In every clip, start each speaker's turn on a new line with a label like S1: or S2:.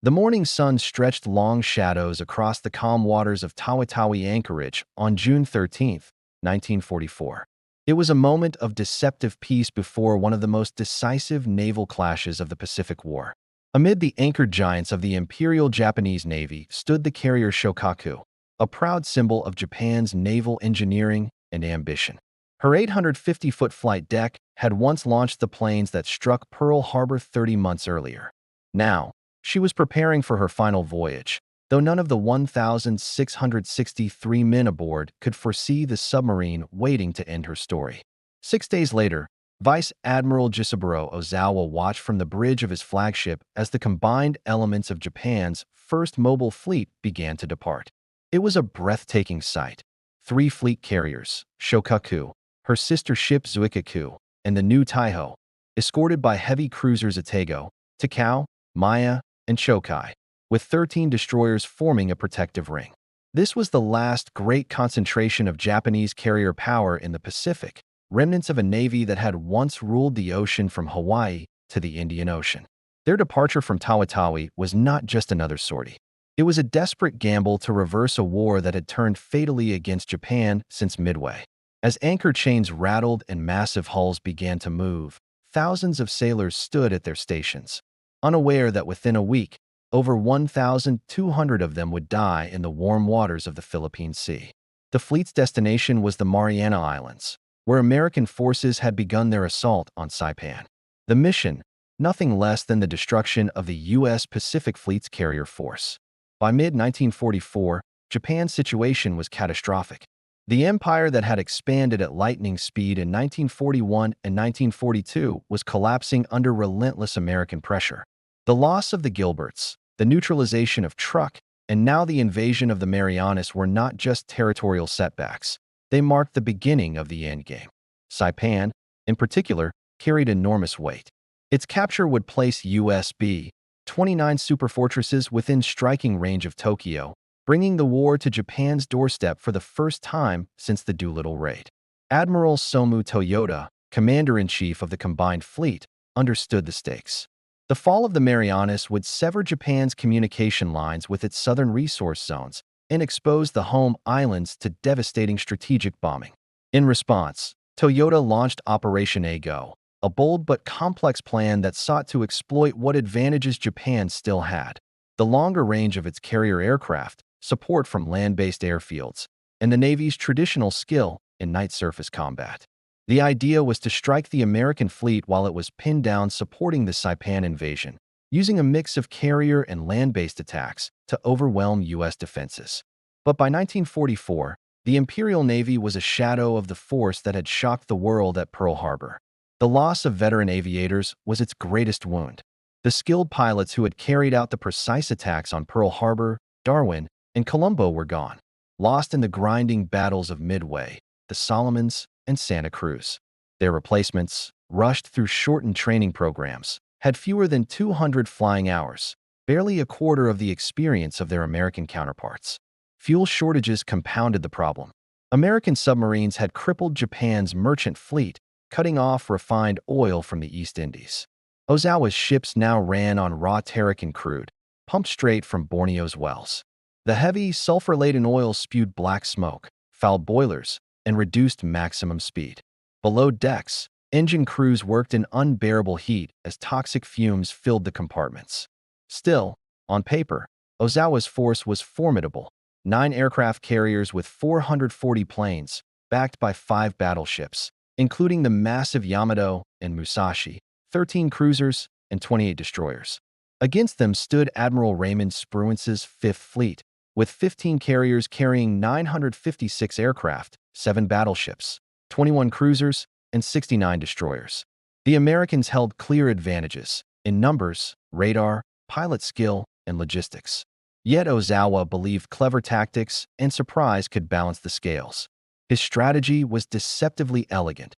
S1: The morning sun stretched long shadows across the calm waters of Tawi anchorage on June 13th, 1944. It was a moment of deceptive peace before one of the most decisive naval clashes of the Pacific War. Amid the anchored giants of the Imperial Japanese Navy stood the carrier Shokaku, a proud symbol of Japan's naval engineering and ambition. Her 850-foot flight deck had once launched the planes that struck Pearl Harbor 30 months earlier. Now, she was preparing for her final voyage, though none of the 1,663 men aboard could foresee the submarine waiting to end her story. 6 days later, Vice Admiral Jisaburo Ozawa watched from the bridge of his flagship as the combined elements of Japan's first mobile fleet began to depart. It was a breathtaking sight. 3 fleet carriers, Shokaku, her sister ship Zuikaku, and the new Taiho, escorted by heavy cruisers Atago, Takao, Maya, and Chokai, with 13 destroyers forming a protective ring. This was the last great concentration of Japanese carrier power in the Pacific, remnants of a navy that had once ruled the ocean from Hawaii to the Indian Ocean. Their departure from Tawi was not just another sortie. It was a desperate gamble to reverse a war that had turned fatally against Japan since Midway. As anchor chains rattled and massive hulls began to move, thousands of sailors stood at their stations, unaware that within a week, over 1,200 of them would die in the warm waters of the Philippine Sea. The fleet's destination was the Mariana Islands, where American forces had begun their assault on Saipan. The mission, nothing less than the destruction of the U.S. Pacific Fleet's carrier force. By mid-1944, Japan's situation was catastrophic. The empire that had expanded at lightning speed in 1941 and 1942 was collapsing under relentless American pressure. The loss of the Gilberts, the neutralization of Truk, and now the invasion of the Marianas were not just territorial setbacks. They marked the beginning of the endgame. Saipan, in particular, carried enormous weight. Its capture would place U.S.B. 29 superfortresses within striking range of Tokyo, bringing the war to Japan's doorstep for the first time since the Doolittle Raid. Admiral Somu Toyota, commander-in-chief of the combined fleet, understood the stakes. The fall of the Marianas would sever Japan's communication lines with its southern resource zones and expose the home islands to devastating strategic bombing. In response, Toyota launched Operation A-Go, a bold but complex plan that sought to exploit what advantages Japan still had: the longer range of its carrier aircraft, support from land-based airfields, and the Navy's traditional skill in night surface combat. The idea was to strike the American fleet while it was pinned down supporting the Saipan invasion, using a mix of carrier and land-based attacks to overwhelm U.S. defenses. But by 1944, the Imperial Navy was a shadow of the force that had shocked the world at Pearl Harbor. The loss of veteran aviators was its greatest wound. The skilled pilots who had carried out the precise attacks on Pearl Harbor, Darwin, and Colombo were gone, lost in the grinding battles of Midway, the Solomons, and Santa Cruz. Their replacements, rushed through shortened training programs, had fewer than 200 flying hours, barely a quarter of the experience of their American counterparts. Fuel shortages compounded the problem. American submarines had crippled Japan's merchant fleet, cutting off refined oil from the East Indies. Ozawa's ships now ran on raw Terracan crude, pumped straight from Borneo's wells. The heavy, sulfur-laden oil spewed black smoke, fouled boilers, and reduced maximum speed. Below decks, engine crews worked in unbearable heat as toxic fumes filled the compartments. Still, on paper, Ozawa's force was formidable: 9 aircraft carriers with 440 planes, backed by 5 battleships, including the massive Yamato and Musashi, 13 cruisers, and 28 destroyers. Against them stood Admiral Raymond Spruance's Fifth Fleet, with 15 carriers carrying 956 aircraft, 7 battleships, 21 cruisers, and 69 destroyers. The Americans held clear advantages in numbers, radar, pilot skill, and logistics. Yet Ozawa believed clever tactics and surprise could balance the scales. His strategy was deceptively elegant: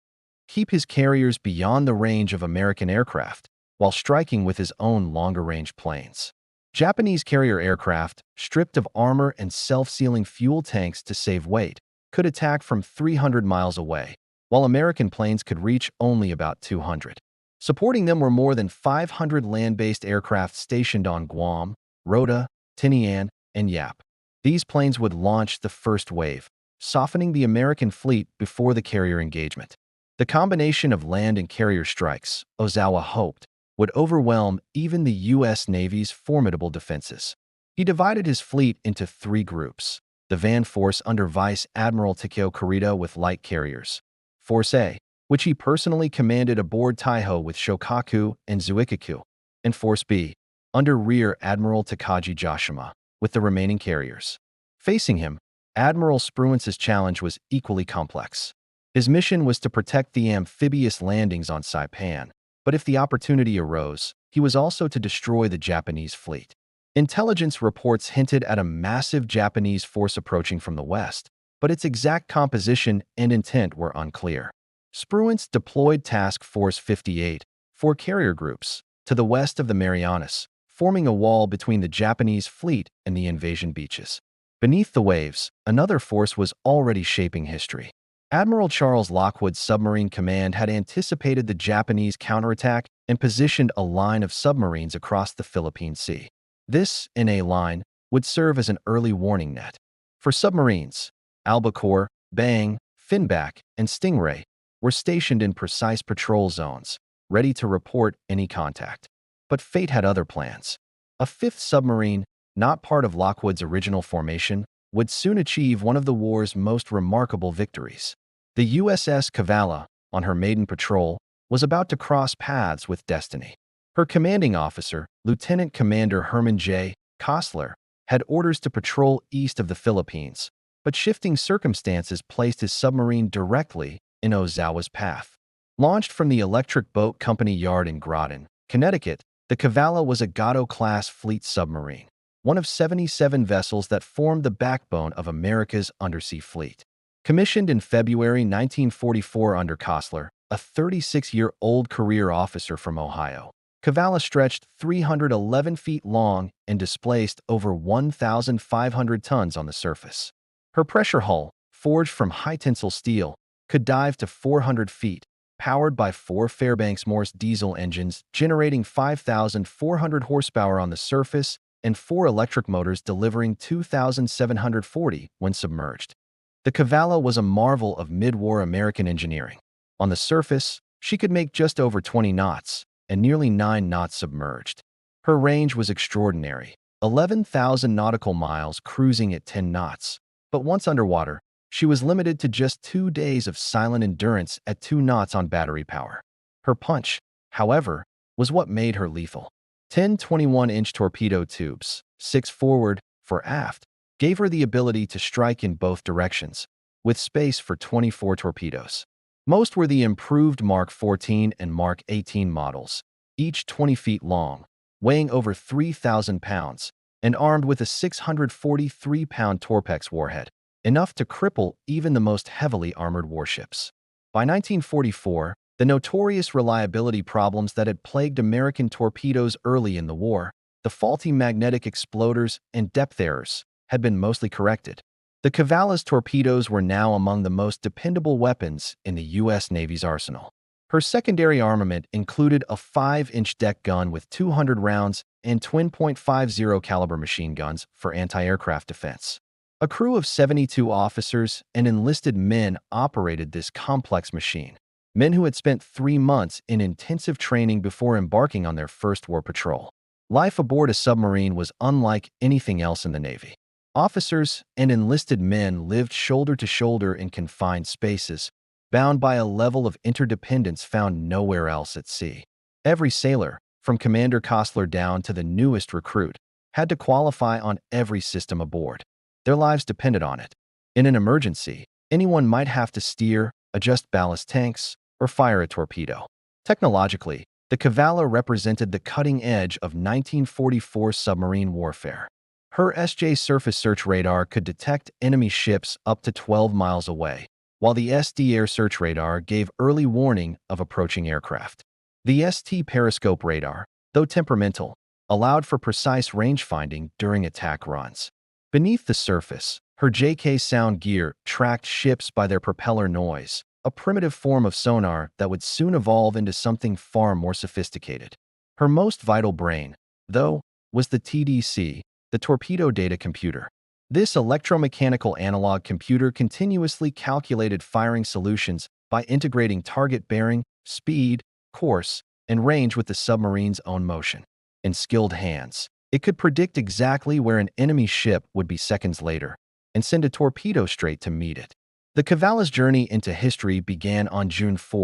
S1: keep his carriers beyond the range of American aircraft, while striking with his own longer-range planes. Japanese carrier aircraft, stripped of armor and self-sealing fuel tanks to save weight, could attack from 300 miles away, while American planes could reach only about 200. Supporting them were more than 500 land-based aircraft stationed on Guam, Rota, Tinian, and Yap. These planes would launch the first wave, softening the American fleet before the carrier engagement. The combination of land and carrier strikes, Ozawa hoped, would overwhelm even the U.S. Navy's formidable defenses. He divided his fleet into three groups: the Van Force under Vice Admiral Takeo Kurita with light carriers, Force A, which he personally commanded aboard Taiho with Shokaku and Zuikaku, and Force B, under Rear Admiral Takagi Joshima, with the remaining carriers. Facing him, Admiral Spruance's challenge was equally complex. His mission was to protect the amphibious landings on Saipan, but if the opportunity arose, he was also to destroy the Japanese fleet. Intelligence reports hinted at a massive Japanese force approaching from the west, but its exact composition and intent were unclear. Spruance deployed Task Force 58, 4 carrier groups, to the west of the Marianas, forming a wall between the Japanese fleet and the invasion beaches. Beneath the waves, another force was already shaping history. Admiral Charles Lockwood's submarine command had anticipated the Japanese counterattack and positioned a line of submarines across the Philippine Sea. This, in a line, would serve as an early warning net. For submarines, Albacore, Bang, Finback, and Stingray were stationed in precise patrol zones, ready to report any contact. But fate had other plans. A fifth submarine, not part of Lockwood's original formation, would soon achieve one of the war's most remarkable victories. The USS Cavalla, on her maiden patrol, was about to cross paths with destiny. Her commanding officer, Lieutenant Commander Herman Kossler, had orders to patrol east of the Philippines, but shifting circumstances placed his submarine directly in Ozawa's path. Launched from the Electric Boat Company yard in Groton, Connecticut, the Cavalla was a Gato-class fleet submarine, one of 77 vessels that formed the backbone of America's undersea fleet. Commissioned in February 1944 under Kossler, a 36-year-old career officer from Ohio, Cavalla stretched 311 feet long and displaced over 1,500 tons on the surface. Her pressure hull, forged from high-tensile steel, could dive to 400 feet, powered by 4 Fairbanks-Morse diesel engines generating 5,400 horsepower on the surface and 4 electric motors delivering 2,740 when submerged. The Cavalla was a marvel of mid-war American engineering. On the surface, she could make just over 20 knots, and nearly 9 knots submerged. Her range was extraordinary, 11,000 nautical miles cruising at 10 knots. But once underwater, she was limited to just 2 days of silent endurance at 2 knots on battery power. Her punch, however, was what made her lethal. 10 21-inch torpedo tubes, 6 forward, 4 aft, gave her the ability to strike in both directions, with space for 24 torpedoes. Most were the improved Mark 14 and Mark 18 models, each 20 feet long, weighing over 3,000 pounds, and armed with a 643-pound Torpex warhead, enough to cripple even the most heavily armored warships. By 1944, the notorious reliability problems that had plagued American torpedoes early in the war, the faulty magnetic exploders and depth errors, had been mostly corrected. The Cavalla's torpedoes were now among the most dependable weapons in the U.S. Navy's arsenal. Her secondary armament included a 5-inch deck gun with 200 rounds and twin .50 caliber machine guns for anti-aircraft defense. A crew of 72 officers and enlisted men operated this complex machine, men who had spent 3 months in intensive training before embarking on their first war patrol. Life aboard a submarine was unlike anything else in the Navy. Officers and enlisted men lived shoulder to shoulder in confined spaces, bound by a level of interdependence found nowhere else at sea. Every sailor, from Commander Kossler down to the newest recruit, had to qualify on every system aboard. Their lives depended on it. In an emergency, anyone might have to steer, adjust ballast tanks, or fire a torpedo. Technologically, the Cavalla represented the cutting edge of 1944 submarine warfare. Her SJ surface search radar could detect enemy ships up to 12 miles away, while the SD air search radar gave early warning of approaching aircraft. The ST periscope radar, though temperamental, allowed for precise range finding during attack runs. Beneath the surface, her JK sound gear tracked ships by their propeller noise, a primitive form of sonar that would soon evolve into something far more sophisticated. Her most vital brain, though, was the TDC, the Torpedo Data Computer. This electromechanical analog computer continuously calculated firing solutions by integrating target bearing, speed, course, and range with the submarine's own motion. In skilled hands, it could predict exactly where an enemy ship would be seconds later and send a torpedo straight to meet it. The Cavalla's journey into history began on June 4,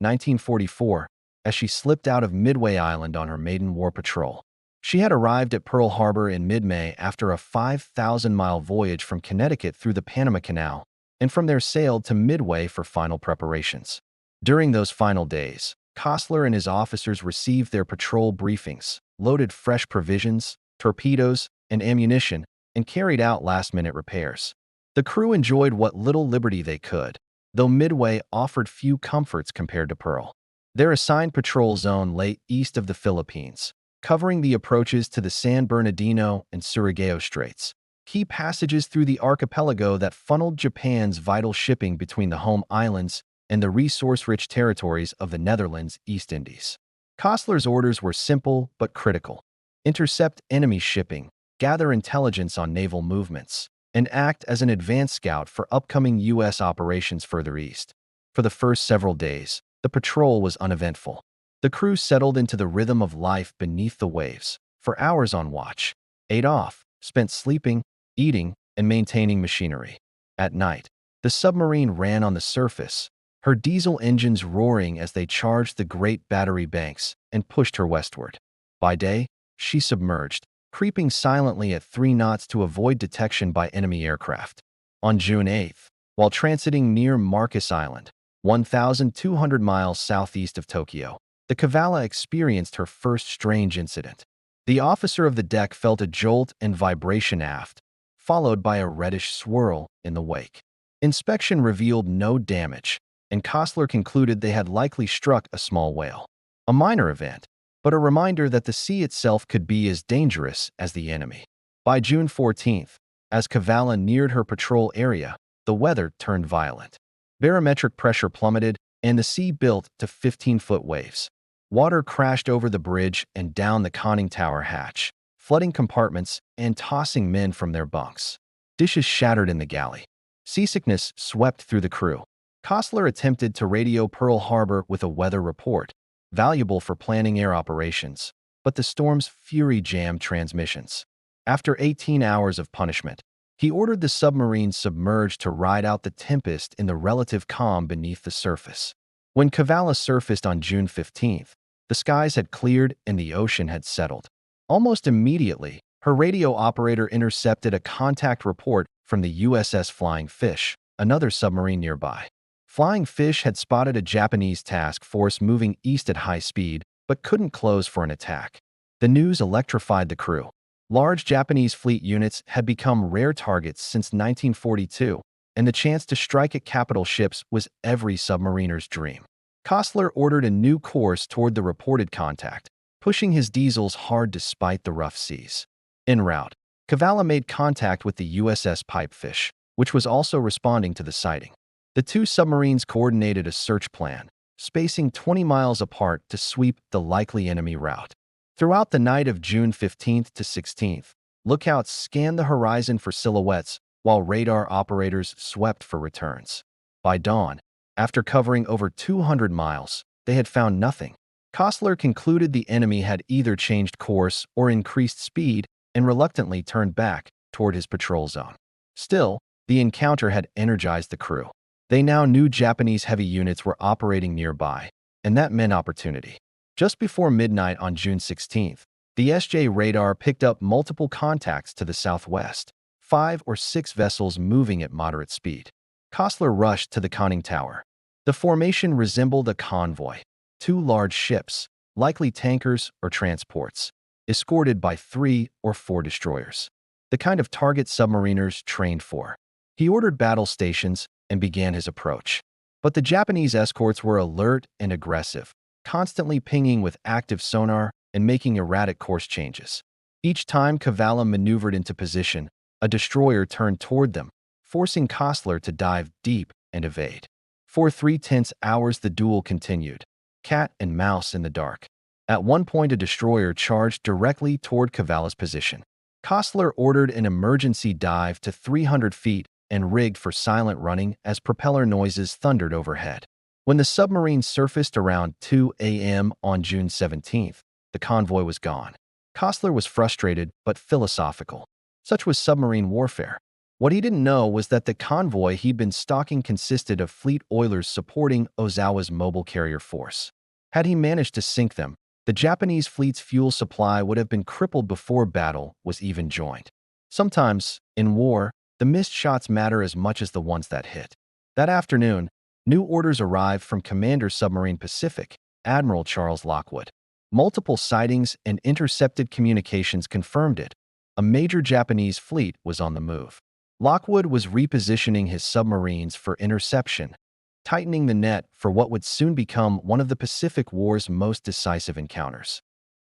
S1: 1944, as she slipped out of Midway Island on her maiden war patrol. She had arrived at Pearl Harbor in mid-May after a 5,000-mile voyage from Connecticut through the Panama Canal, and from there sailed to Midway for final preparations. During those final days, Kossler and his officers received their patrol briefings, loaded fresh provisions, torpedoes, and ammunition, and carried out last-minute repairs. The crew enjoyed what little liberty they could, though Midway offered few comforts compared to Pearl. Their assigned patrol zone lay east of the Philippines, covering the approaches to the San Bernardino and Surigao Straits, key passages through the archipelago that funneled Japan's vital shipping between the home islands and the resource-rich territories of the Netherlands East Indies. Kossler's orders were simple but critical: intercept enemy shipping, gather intelligence on naval movements, and act as an advance scout for upcoming U.S. operations further east. For the first several days, the patrol was uneventful. The crew settled into the rhythm of life beneath the waves, for hours on watch, ate off, spent sleeping, eating, and maintaining machinery. At night, the submarine ran on the surface, her diesel engines roaring as they charged the Great Battery Banks and pushed her westward. By day, she submerged, creeping silently at 3 knots to avoid detection by enemy aircraft. On June 8th, while transiting near Marcus Island, 1,200 miles southeast of Tokyo, the Cavalla experienced her first strange incident. The officer of the deck felt a jolt and vibration aft, followed by a reddish swirl in the wake. Inspection revealed no damage, and Kossler concluded they had likely struck a small whale. A minor event, but a reminder that the sea itself could be as dangerous as the enemy. By June 14th, as Cavalla neared her patrol area, the weather turned violent. Barometric pressure plummeted, and the sea built to 15-foot waves. Water crashed over the bridge and down the conning tower hatch, flooding compartments and tossing men from their bunks. Dishes shattered in the galley. Seasickness swept through the crew. Kossler attempted to radio Pearl Harbor with a weather report, valuable for planning air operations, but the storm's fury jammed transmissions. After 18 hours of punishment, he ordered the submarine submerged to ride out the tempest in the relative calm beneath the surface. When Cavalla surfaced on June 15th, the skies had cleared and the ocean had settled. Almost immediately, her radio operator intercepted a contact report from the USS Flying Fish, another submarine nearby. Flying Fish had spotted a Japanese task force moving east at high speed, but couldn't close for an attack. The news electrified the crew. Large Japanese fleet units had become rare targets since 1942, and the chance to strike at capital ships was every submariner's dream. Kossler ordered a new course toward the reported contact, pushing his diesels hard despite the rough seas. En route, Cavalla made contact with the USS Pipefish, which was also responding to the sighting. The two submarines coordinated a search plan, spacing 20 miles apart to sweep the likely enemy route. Throughout the night of June 15th to 16th, lookouts scanned the horizon for silhouettes while radar operators swept for returns. By dawn, after covering over 200 miles, they had found nothing. Kossler concluded the enemy had either changed course or increased speed and reluctantly turned back toward his patrol zone. Still, the encounter had energized the crew. They now knew Japanese heavy units were operating nearby, and that meant opportunity. Just before midnight on June 16th, the SJ radar picked up multiple contacts to the southwest, 5 or 6 vessels moving at moderate speed. Kossler rushed to the conning tower. The formation resembled a convoy, 2 large ships, likely tankers or transports, escorted by 3 or 4 destroyers, the kind of target submariners trained for. He ordered battle stations and began his approach. But the Japanese escorts were alert and aggressive, constantly pinging with active sonar and making erratic course changes. Each time Cavalla maneuvered into position, a destroyer turned toward them, forcing Kossler to dive deep and evade. For 3 tense hours the duel continued, cat and mouse in the dark. At one point, a destroyer charged directly toward Cavalla's position. Kossler ordered an emergency dive to 300 feet and rigged for silent running as propeller noises thundered overhead. When the submarine surfaced around 2 a.m. on June 17th, the convoy was gone. Kossler was frustrated but philosophical. Such was submarine warfare. What he didn't know was that the convoy he'd been stalking consisted of fleet oilers supporting Ozawa's mobile carrier force. Had he managed to sink them, the Japanese fleet's fuel supply would have been crippled before battle was even joined. Sometimes, in war, the missed shots matter as much as the ones that hit. That afternoon, new orders arrived from Commander Submarine Pacific, Admiral Charles Lockwood. Multiple sightings and intercepted communications confirmed it. A major Japanese fleet was on the move. Lockwood was repositioning his submarines for interception, tightening the net for what would soon become one of the Pacific War's most decisive encounters.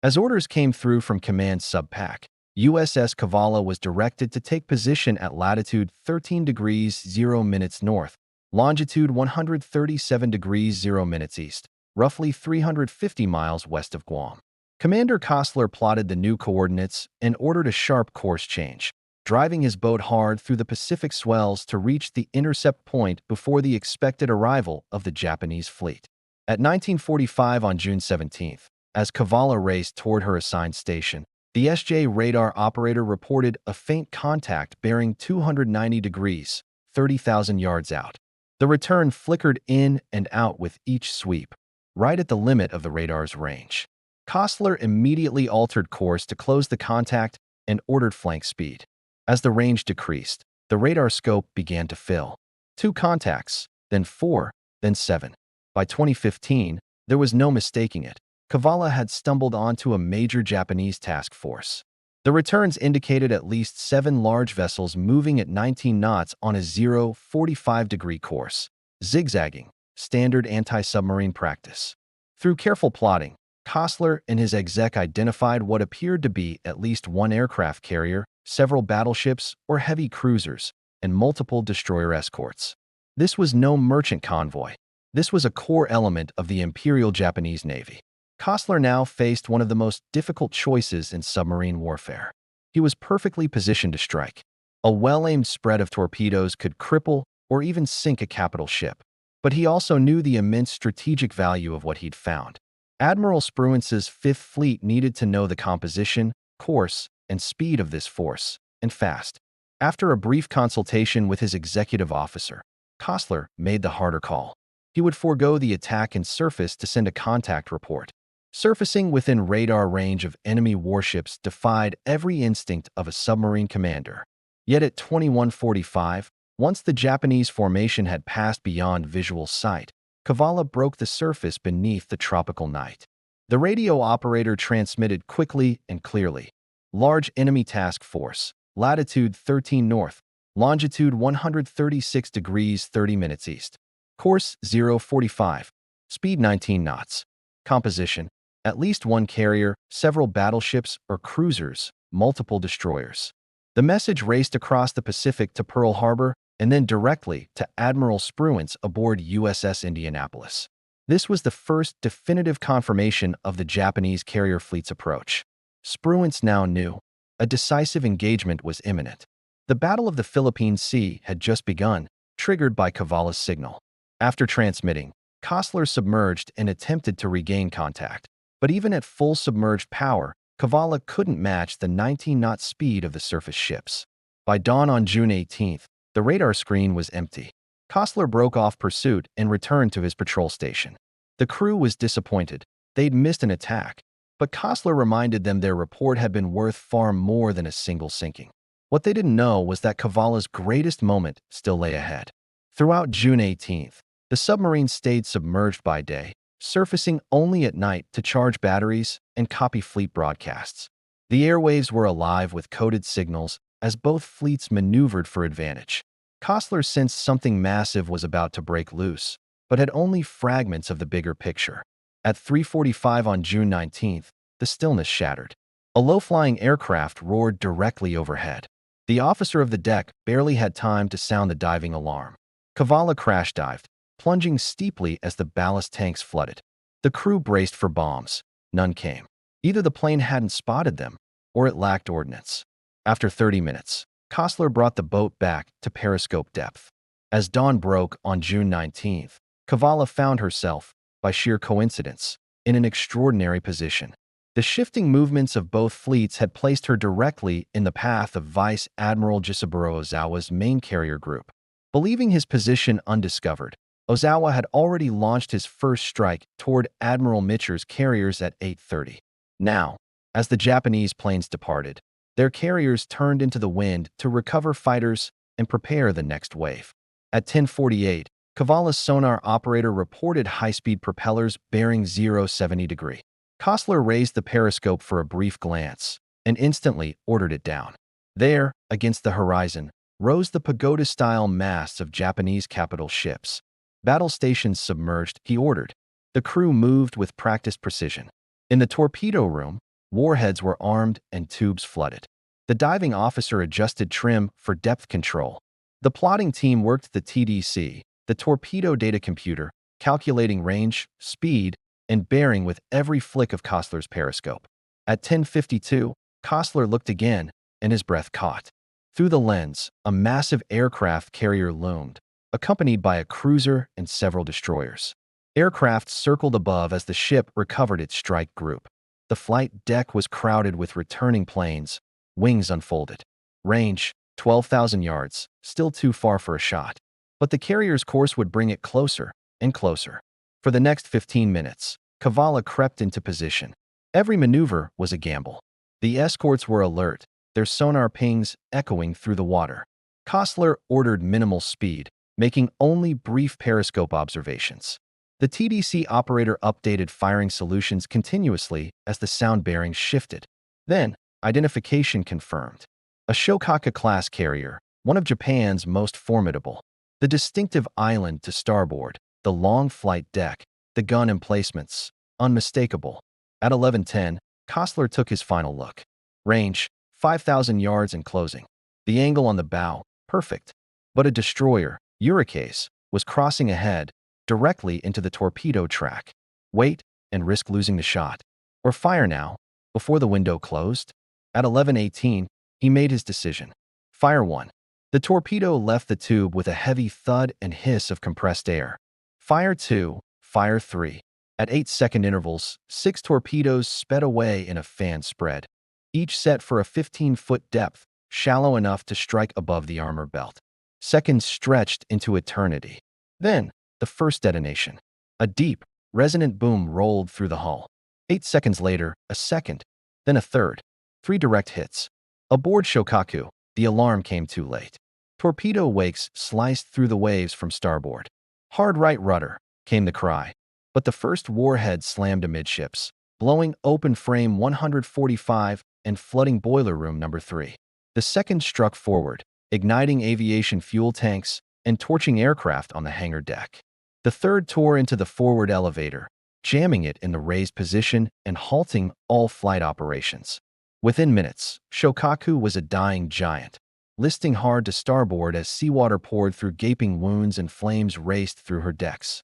S1: As orders came through from Command Subpac, USS Cavalla was directed to take position at latitude 13 degrees 0 minutes north, longitude 137 degrees 0 minutes east, roughly 350 miles west of Guam. Commander Kossler plotted the new coordinates and ordered a sharp course change, driving his boat hard through the Pacific swells to reach the intercept point before the expected arrival of the Japanese fleet. At 1945 on June 17th, as Cavalla raced toward her assigned station, the SJ radar operator reported a faint contact bearing 290 degrees, 30,000 yards out. The return flickered in and out with each sweep, right at the limit of the radar's range. Kossler immediately altered course to close the contact and ordered flank speed. As the range decreased, the radar scope began to fill. 2 contacts, then 4, then 7. By 2015, there was no mistaking it. Cavalla had stumbled onto a major Japanese task force. The returns indicated at least 7 large vessels moving at 19 knots on a 0-45-degree course, zigzagging, standard anti-submarine practice. Through careful plotting, Kossler and his exec identified what appeared to be at least 1 aircraft carrier, several battleships or heavy cruisers, and multiple destroyer escorts. This was no merchant convoy. This was a core element of the Imperial Japanese Navy. Kossler now faced one of the most difficult choices in submarine warfare. He was perfectly positioned to strike. A well-aimed spread of torpedoes could cripple or even sink a capital ship. But he also knew the immense strategic value of what he'd found. Admiral Spruance's Fifth Fleet needed to know the composition, course, and speed of this force, and fast. After a brief consultation with his executive officer, Kossler made the harder call. He would forego the attack and surface to send a contact report. Surfacing within radar range of enemy warships defied every instinct of a submarine commander. Yet at 21:45, once the Japanese formation had passed beyond visual sight, Cavalla broke the surface beneath the tropical night. The radio operator transmitted quickly and clearly. Large enemy task force, latitude 13 north, longitude 136 degrees 30 minutes east. Course 045, speed 19 knots. Composition, at least 1 carrier, several battleships or cruisers, multiple destroyers. The message raced across the Pacific to Pearl Harbor and then directly to Admiral Spruance aboard USS Indianapolis. This was the first definitive confirmation of the Japanese carrier fleet's approach. Spruance now knew a decisive engagement was imminent. The Battle of the Philippine Sea had just begun, triggered by Cavalla's signal. After transmitting, Kossler submerged and attempted to regain contact. But even at full submerged power, Cavalla couldn't match the 19-knot speed of the surface ships. By dawn on June 18th, the radar screen was empty. Kossler broke off pursuit and returned to his patrol station. The crew was disappointed. They'd missed an attack. But Kossler reminded them their report had been worth far more than a single sinking. What they didn't know was that Cavalla's greatest moment still lay ahead. Throughout June 18th, the submarine stayed submerged by day, surfacing only at night to charge batteries and copy fleet broadcasts. The airwaves were alive with coded signals as both fleets maneuvered for advantage. Kossler sensed something massive was about to break loose, but had only fragments of the bigger picture. At 3:45 on June 19th, the stillness shattered. A low-flying aircraft roared directly overhead. The officer of the deck barely had time to sound the diving alarm. Cavalla crash-dived, plunging steeply as the ballast tanks flooded. The crew braced for bombs. None came. Either the plane hadn't spotted them, or it lacked ordnance. After 30 minutes, Kossler brought the boat back to periscope depth. As dawn broke on June 19th, Cavalla found herself, by sheer coincidence, in an extraordinary position. The shifting movements of both fleets had placed her directly in the path of Vice Admiral Jisaburo Ozawa's main carrier group. Believing his position undiscovered, Ozawa had already launched his first strike toward Admiral Mitcher's carriers at 8:30. Now, as the Japanese planes departed, their carriers turned into the wind to recover fighters and prepare the next wave. At 10:48, Cavalla's sonar operator reported high-speed propellers bearing 070 degree. Kossler raised the periscope for a brief glance and instantly ordered it down. There, against the horizon, rose the pagoda-style masts of Japanese capital ships. Battle stations submerged, he ordered. The crew moved with practiced precision. In the torpedo room, warheads were armed and tubes flooded. The diving officer adjusted trim for depth control. The plotting team worked the TDC, the torpedo data computer, calculating range, speed, and bearing with every flick of Kossler's periscope. At 10:52, Kossler looked again, and his breath caught. Through the lens, a massive aircraft carrier loomed, accompanied by a cruiser and several destroyers. Aircraft circled above as the ship recovered its strike group. The flight deck was crowded with returning planes, wings unfolded. Range, 12,000 yards, still too far for a shot. But the carrier's course would bring it closer and closer. For the next 15 minutes, Cavalla crept into position. Every maneuver was a gamble. The escorts were alert, their sonar pings echoing through the water. Kossler ordered minimal speed, making only brief periscope observations. The TDC operator updated firing solutions continuously as the sound bearings shifted. Then, identification confirmed. A Shokaku-class carrier, one of Japan's most formidable. The distinctive island to starboard, the long flight deck, the gun emplacements, unmistakable. At 11:10, Kossler took his final look. Range, 5,000 yards and closing. The angle on the bow, perfect. But a destroyer, Uricase, was crossing ahead, directly into the torpedo track. Wait and risk losing the shot. Or fire now, before the window closed? At 11:18, he made his decision. Fire one. The torpedo left the tube with a heavy thud and hiss of compressed air. Fire two, fire three. At 8-second intervals, 6 torpedoes sped away in a fan spread, each set for a 15-foot depth, shallow enough to strike above the armor belt. Seconds stretched into eternity. Then, the first detonation. A deep, resonant boom rolled through the hull. 8 seconds later, a second, then a third. 3 direct hits. Aboard Shokaku, the alarm came too late. Torpedo wakes sliced through the waves from starboard. Hard right rudder, came the cry. But the first warhead slammed amidships, blowing open frame 145 and flooding boiler room number 3. The second struck forward, igniting aviation fuel tanks and torching aircraft on the hangar deck. The third tore into the forward elevator, jamming it in the raised position and halting all flight operations. Within minutes, Shokaku was a dying giant, listing hard to starboard as seawater poured through gaping wounds and flames raced through her decks.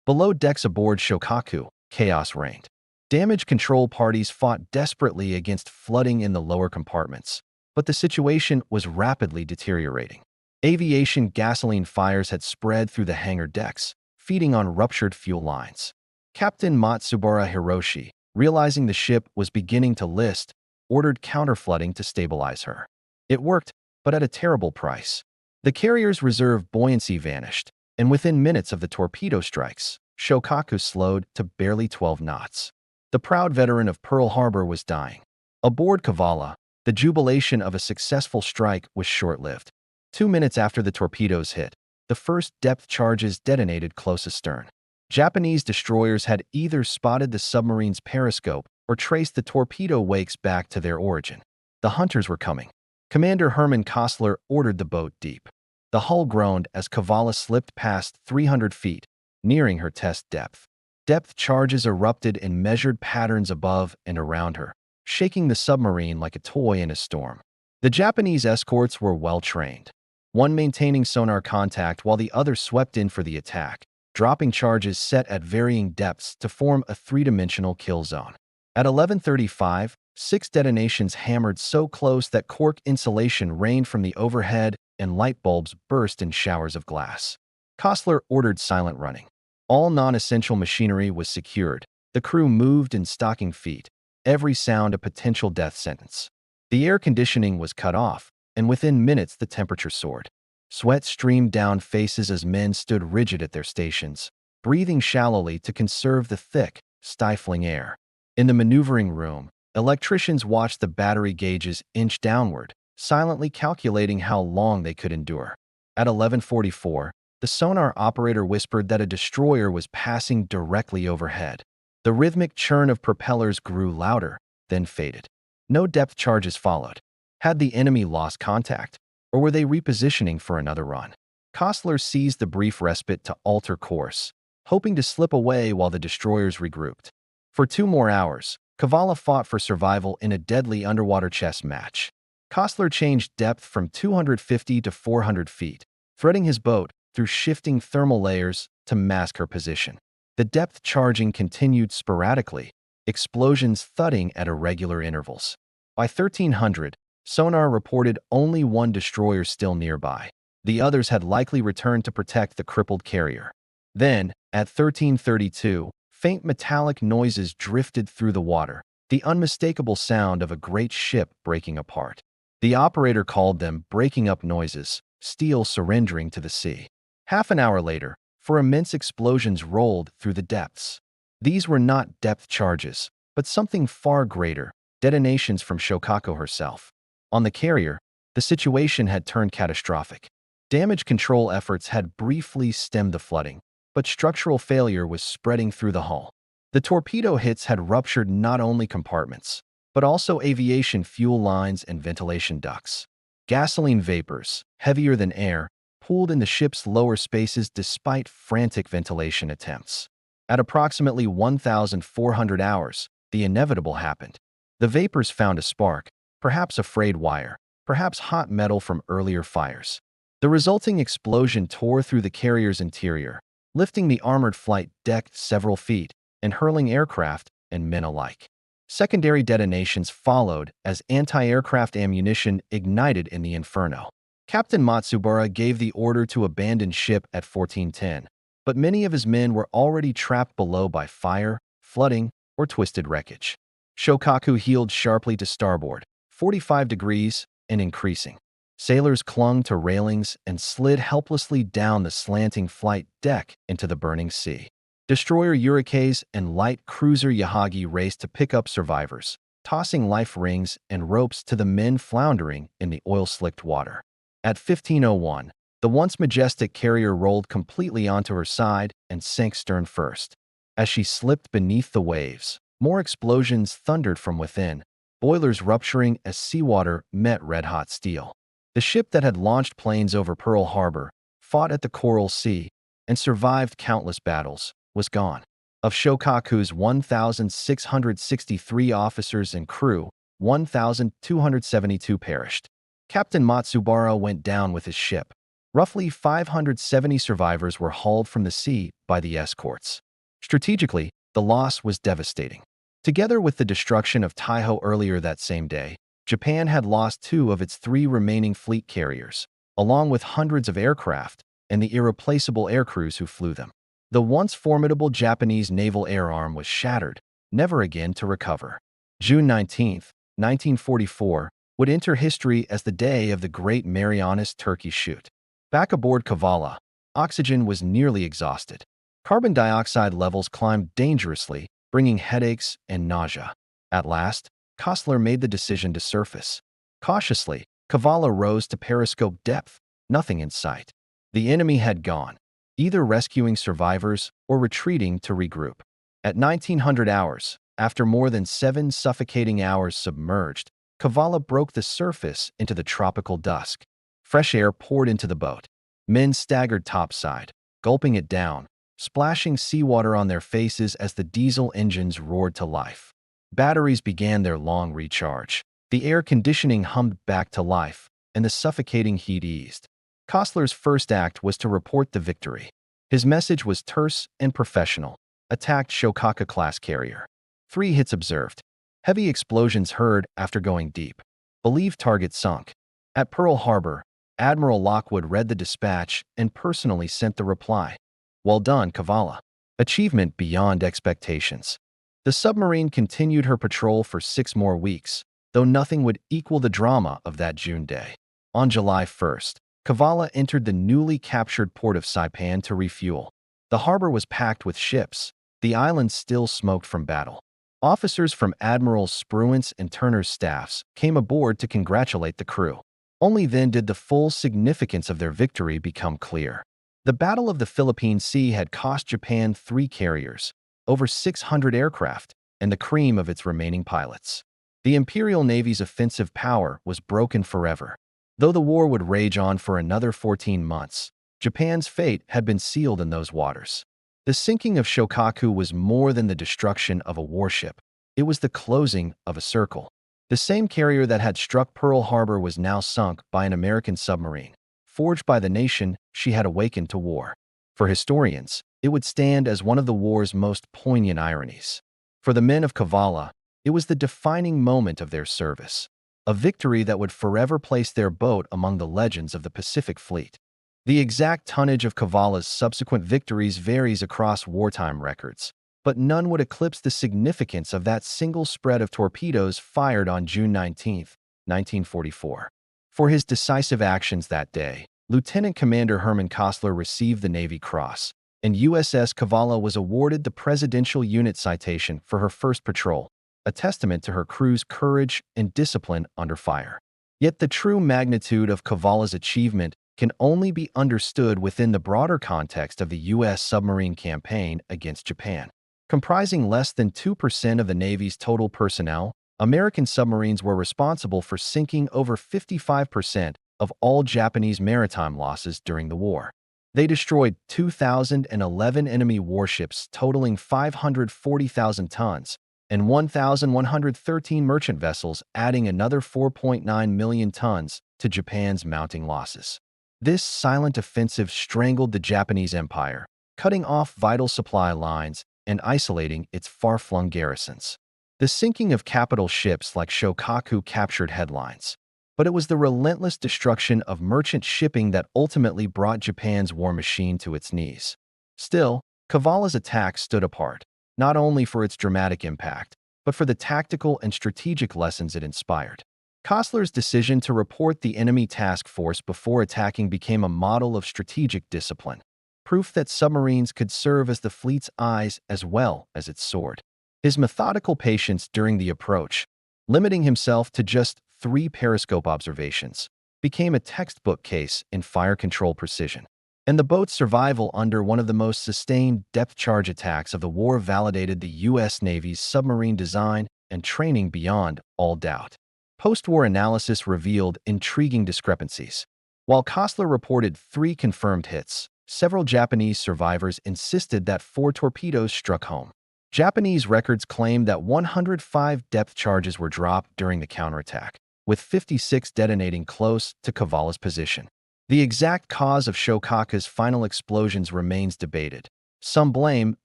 S1: Below decks aboard Shokaku, chaos reigned. Damage control parties fought desperately against flooding in the lower compartments, but the situation was rapidly deteriorating. Aviation gasoline fires had spread through the hangar decks, feeding on ruptured fuel lines. Captain Matsubara Hiroshi, realizing the ship was beginning to list, ordered counterflooding to stabilize her. It worked, but at a terrible price. The carrier's reserve buoyancy vanished, and within minutes of the torpedo strikes, Shokaku slowed to barely 12 knots. The proud veteran of Pearl Harbor was dying. Aboard Cavalla, the jubilation of a successful strike was short-lived. 2 minutes after the torpedoes hit, the first depth charges detonated close astern. Japanese destroyers had either spotted the submarine's periscope or traced the torpedo wakes back to their origin. The hunters were coming. Commander Herman Kossler ordered the boat deep. The hull groaned as Cavalla slipped past 300 feet, nearing her test depth. Depth charges erupted in measured patterns above and around her, shaking the submarine like a toy in a storm. The Japanese escorts were well-trained, one maintaining sonar contact while the other swept in for the attack, dropping charges set at varying depths to form a 3-dimensional kill zone. At 11:35, 6 detonations hammered so close that cork insulation rained from the overhead and light bulbs burst in showers of glass. Kossler ordered silent running. All non-essential machinery was secured. The crew moved in stocking feet, every sound a potential death sentence. The air conditioning was cut off, and within minutes the temperature soared. Sweat streamed down faces as men stood rigid at their stations, breathing shallowly to conserve the thick, stifling air. In the maneuvering room, electricians watched the battery gauges inch downward, silently calculating how long they could endure. At 11:44, the sonar operator whispered that a destroyer was passing directly overhead. The rhythmic churn of propellers grew louder, then faded. No depth charges followed. Had the enemy lost contact, or were they repositioning for another run? Kossler seized the brief respite to alter course, hoping to slip away while the destroyers regrouped. For 2 more hours, Cavalla fought for survival in a deadly underwater chess match. Kossler changed depth from 250 to 400 feet, threading his boat through shifting thermal layers to mask her position. The depth charging continued sporadically, explosions thudding at irregular intervals. By 1300, sonar reported only 1 destroyer still nearby. The others had likely returned to protect the crippled carrier. Then, at 1332, faint metallic noises drifted through the water, the unmistakable sound of a great ship breaking apart. The operator called them breaking up noises, steel surrendering to the sea. Half an hour later, 4 immense explosions rolled through the depths. These were not depth charges, but something far greater, detonations from Shokaku herself. On the carrier, the situation had turned catastrophic. Damage control efforts had briefly stemmed the flooding, but structural failure was spreading through the hull. The torpedo hits had ruptured not only compartments, but also aviation fuel lines and ventilation ducts. Gasoline vapors, heavier than air, pooled in the ship's lower spaces despite frantic ventilation attempts. At approximately 1,400 hours, the inevitable happened. The vapors found a spark, perhaps a frayed wire, perhaps hot metal from earlier fires. The resulting explosion tore through the carrier's interior, lifting the armored flight deck several feet and hurling aircraft and men alike. Secondary detonations followed as anti-aircraft ammunition ignited in the inferno. Captain Matsubara gave the order to abandon ship at 1410, but many of his men were already trapped below by fire, flooding, or twisted wreckage. Shokaku heeled sharply to starboard, 45 degrees, and increasing. Sailors clung to railings and slid helplessly down the slanting flight deck into the burning sea. Destroyer Urikes and light cruiser Yahagi raced to pick up survivors, tossing life rings and ropes to the men floundering in the oil-slicked water. At 15:01, the once majestic carrier rolled completely onto her side and sank stern first. As she slipped beneath the waves, more explosions thundered from within, boilers rupturing as seawater met red-hot steel. The ship that had launched planes over Pearl Harbor, fought at the Coral Sea, and survived countless battles, was gone. Of Shokaku's 1,663 officers and crew, 1,272 perished. Captain Matsubara went down with his ship. Roughly 570 survivors were hauled from the sea by the escorts. Strategically, the loss was devastating. Together with the destruction of Taiho earlier that same day, Japan had lost 2 of its 3 remaining fleet carriers, along with hundreds of aircraft and the irreplaceable aircrews who flew them. The once formidable Japanese naval air arm was shattered, never again to recover. June 19, 1944, would enter history as the day of the Great Marianas Turkey Shoot. Back aboard Cavalla, oxygen was nearly exhausted. Carbon dioxide levels climbed dangerously, bringing headaches and nausea. At last, Kossler made the decision to surface. Cautiously, Cavalla rose to periscope depth, nothing in sight. The enemy had gone, either rescuing survivors or retreating to regroup. At 1900 hours, after more than 7 suffocating hours submerged, Cavalla broke the surface into the tropical dusk. Fresh air poured into the boat. Men staggered topside, gulping it down, splashing seawater on their faces as the diesel engines roared to life. Batteries began their long recharge. The air conditioning hummed back to life, and the suffocating heat eased. Kossler's first act was to report the victory. His message was terse and professional. Attacked Shokaku-class carrier. 3 hits observed. Heavy explosions heard after going deep. Believed target sunk. At Pearl Harbor, Admiral Lockwood read the dispatch and personally sent the reply. Well done, Cavalla. Achievement beyond expectations. The submarine continued her patrol for 6 more weeks, though nothing would equal the drama of that June day. On July 1st, Cavalla entered the newly captured port of Saipan to refuel. The harbor was packed with ships. The island still smoked from battle. Officers from Admirals Spruance and Turner's staffs came aboard to congratulate the crew. Only then did the full significance of their victory become clear. The Battle of the Philippine Sea had cost Japan 3 carriers, over 600 aircraft, and the cream of its remaining pilots. The Imperial Navy's offensive power was broken forever. Though the war would rage on for another 14 months, Japan's fate had been sealed in those waters. The sinking of Shokaku was more than the destruction of a warship. It was the closing of a circle. The same carrier that had struck Pearl Harbor was now sunk by an American submarine. Forged by the nation, she had awakened to war. For historians, it would stand as one of the war's most poignant ironies. For the men of Cavalla, it was the defining moment of their service, a victory that would forever place their boat among the legends of the Pacific Fleet. The exact tonnage of Cavalla's subsequent victories varies across wartime records, but none would eclipse the significance of that single spread of torpedoes fired on June 19, 1944. For his decisive actions that day, Lieutenant Commander Herman Kossler received the Navy Cross, and USS Cavalla was awarded the Presidential Unit Citation for her first patrol, a testament to her crew's courage and discipline under fire. Yet the true magnitude of Cavalla's achievement can only be understood within the broader context of the U.S. submarine campaign against Japan. Comprising less than 2% of the Navy's total personnel, American submarines were responsible for sinking over 55% of all Japanese maritime losses during the war. They destroyed 2,011 enemy warships totaling 540,000 tons and 1,113 merchant vessels, adding another 4.9 million tons to Japan's mounting losses. This silent offensive strangled the Japanese Empire, cutting off vital supply lines and isolating its far-flung garrisons. The sinking of capital ships like Shokaku captured headlines, but it was the relentless destruction of merchant shipping that ultimately brought Japan's war machine to its knees. Still, Cavalla's attack stood apart, not only for its dramatic impact, but for the tactical and strategic lessons it inspired. Kossler's decision to report the enemy task force before attacking became a model of strategic discipline, proof that submarines could serve as the fleet's eyes as well as its sword. His methodical patience during the approach, limiting himself to just 3 periscope observations, became a textbook case in fire control precision. And the boat's survival under one of the most sustained depth-charge attacks of the war validated the U.S. Navy's submarine design and training beyond all doubt. Post-war analysis revealed intriguing discrepancies. While Kossler reported 3 confirmed hits, several Japanese survivors insisted that 4 torpedoes struck home. Japanese records claimed that 105 depth charges were dropped during the counterattack, with 56 detonating close to Cavalla's position. The exact cause of Shokaku's final explosions remains debated. Some blame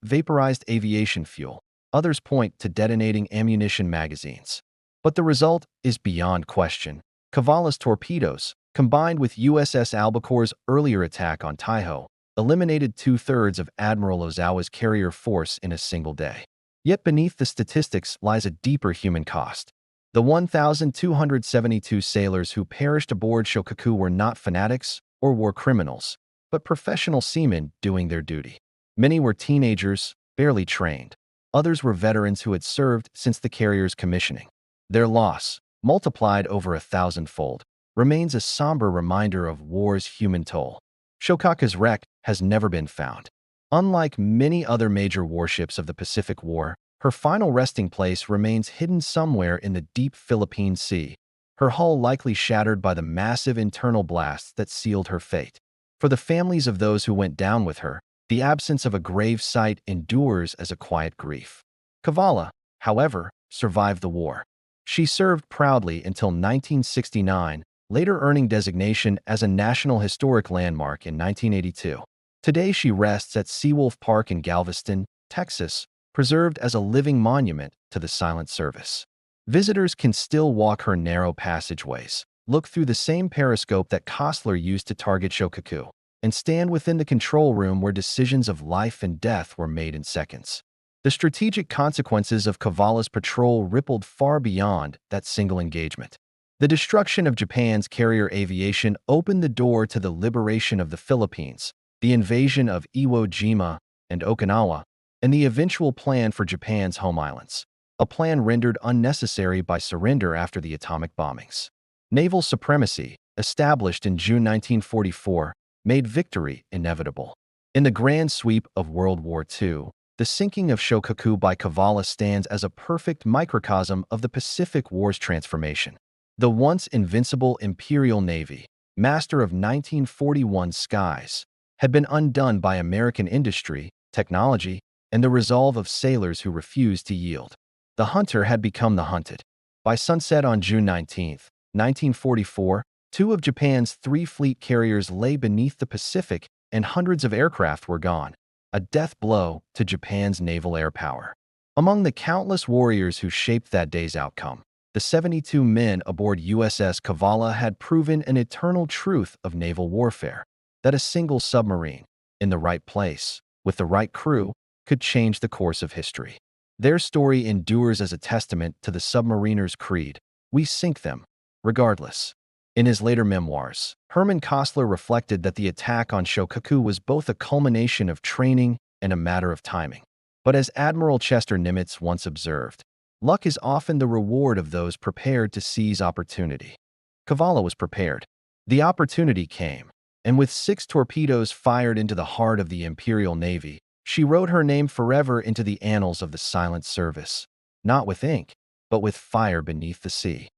S1: vaporized aviation fuel, others point to detonating ammunition magazines. But the result is beyond question. Cavalla's torpedoes, combined with USS Albacore's earlier attack on Taiho, eliminated 2/3 of Admiral Ozawa's carrier force in a single day. Yet beneath the statistics lies a deeper human cost. The 1,272 sailors who perished aboard Shokaku were not fanatics or war criminals, but professional seamen doing their duty. Many were teenagers, barely trained. Others were veterans who had served since the carrier's commissioning. Their loss, multiplied over 1,000-fold, remains a somber reminder of war's human toll. Shokaku's wreck has never been found. Unlike many other major warships of the Pacific War, her final resting place remains hidden somewhere in the deep Philippine Sea, her hull likely shattered by the massive internal blasts that sealed her fate. For the families of those who went down with her, the absence of a grave site endures as a quiet grief. Cavalla, however, survived the war. She served proudly until 1969, later earning designation as a National Historic Landmark in 1982. Today she rests at Seawolf Park in Galveston, Texas, preserved as a living monument to the silent service. Visitors can still walk her narrow passageways, look through the same periscope that Kossler used to target Shokaku, and stand within the control room where decisions of life and death were made in seconds. The strategic consequences of Cavalla's patrol rippled far beyond that single engagement. The destruction of Japan's carrier aviation opened the door to the liberation of the Philippines, the invasion of Iwo Jima and Okinawa, and the eventual plan for Japan's home islands, a plan rendered unnecessary by surrender after the atomic bombings. Naval supremacy, established in June 1944, made victory inevitable. In the grand sweep of World War II, the sinking of Shokaku by Cavalla stands as a perfect microcosm of the Pacific War's transformation. The once invincible Imperial Navy, master of 1941 skies, had been undone by American industry, technology, and the resolve of sailors who refused to yield. The hunter had become the hunted. By sunset on June 19, 1944, two of Japan's three fleet carriers lay beneath the Pacific and hundreds of aircraft were gone, a death blow to Japan's naval air power. Among the countless warriors who shaped that day's outcome, the 72 men aboard USS Cavalla had proven an eternal truth of naval warfare, that a single submarine, in the right place, with the right crew, could change the course of history. Their story endures as a testament to the submariner's creed: we sink them, regardless. In his later memoirs, Herman Kossler reflected that the attack on Shokaku was both a culmination of training and a matter of timing. But as Admiral Chester Nimitz once observed, luck is often the reward of those prepared to seize opportunity. Cavalla was prepared. The opportunity came, and with 6 torpedoes fired into the heart of the Imperial Navy, she wrote her name forever into the annals of the silent service, not with ink, but with fire beneath the sea.